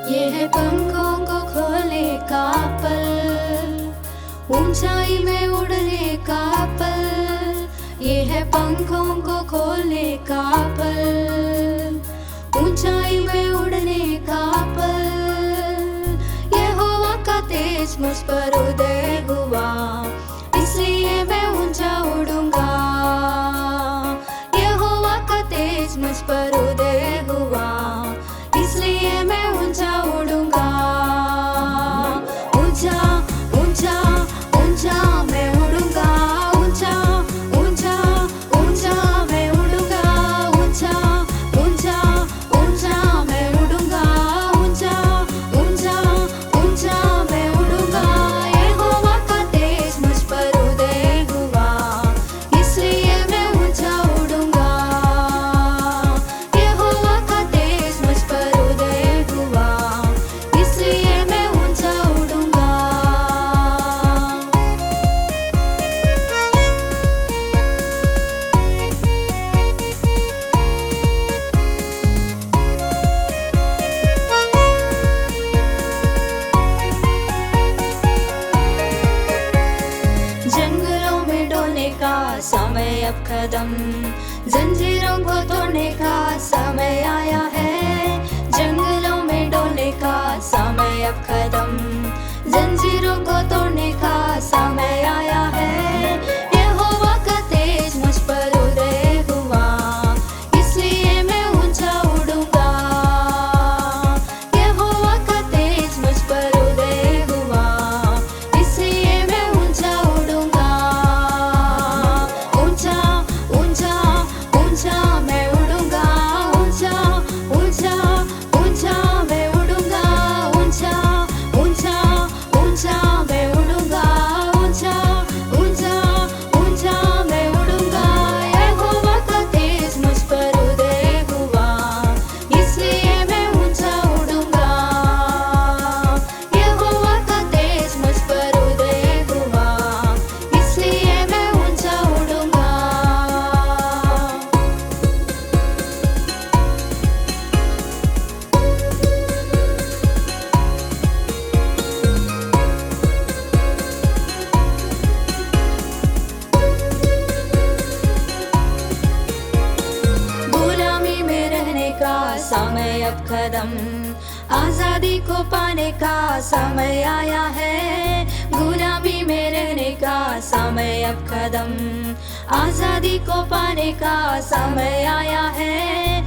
ये है पंखों को खोले का पल, ऊंचाई में उड़ने का पल। ये है पंखों को खोले का पल, ऊंचाई में उड़ने का पल। यहोवा का तेज मुझ पर उदय हुआ, इसलिए मैं ऊंचा उड़ूंगा। यहोवा का तेज मुझ पर उदय हुआ, इसलिए मैं ऊंचा उड़ूंगा। ऊंचा ऊंचा ऊंचा मैं उड़ूंगा, ऊंचा ऊंचा ऊंचा मैं उड़ूंगा। ऊंचा ऊंचा ऊंचा मैं उड़ूंगा, ऊंचा ऊंचा ऊंचा मैं उड़ूंगा। यहोवा का तेज मुझ पर उदय हुआ, इसलिए मैं ऊंचा उड़ूंगा। यहोवा का तेज मुझ पर उदय हुआ, इसलिए मैं ऊंचा उड़ूंगा। जंगलों में डोलने का समय अब कदम, जंजीरों को तोड़ने का समय आया है। जंगलों में डोलने का समय अब कदम, जंजीरों को तोड़ने का समय आया है। यहोवा का तेज मुझ पर उदय हुआ, इसलिए मैं ऊंचा उड़ूंगा। यहोवा का तेज मुझ पर उदय हुआ, इसलिए मैं ऊंचा उड़ूंगा। ऊंचा ऊंचा ऊंचा मैं उड़ूंगा, ऊंचा ऊंचा ऊंचा मैं उड़ूंगा। ऊंचा ऊंचा ऊंचा मैं उड़ूंगा, ऊंचा ऊंचा ऊंचा मैं उड़ूंगा। यहोवा का तेज मुझ पर उदय हुआ, इसलिए मैं ऊंचा उड़ूंगा। यहोवा का तेज मुझ पर उदय हुआ, इसलिए मैं ऊंचा उड़ूंगा। गुलामी में रहने का समय अब कदम, आजादी को पाने का समय आया है। गुलामी में रहने का समय अब कदम, आजादी को पाने का समय आया है।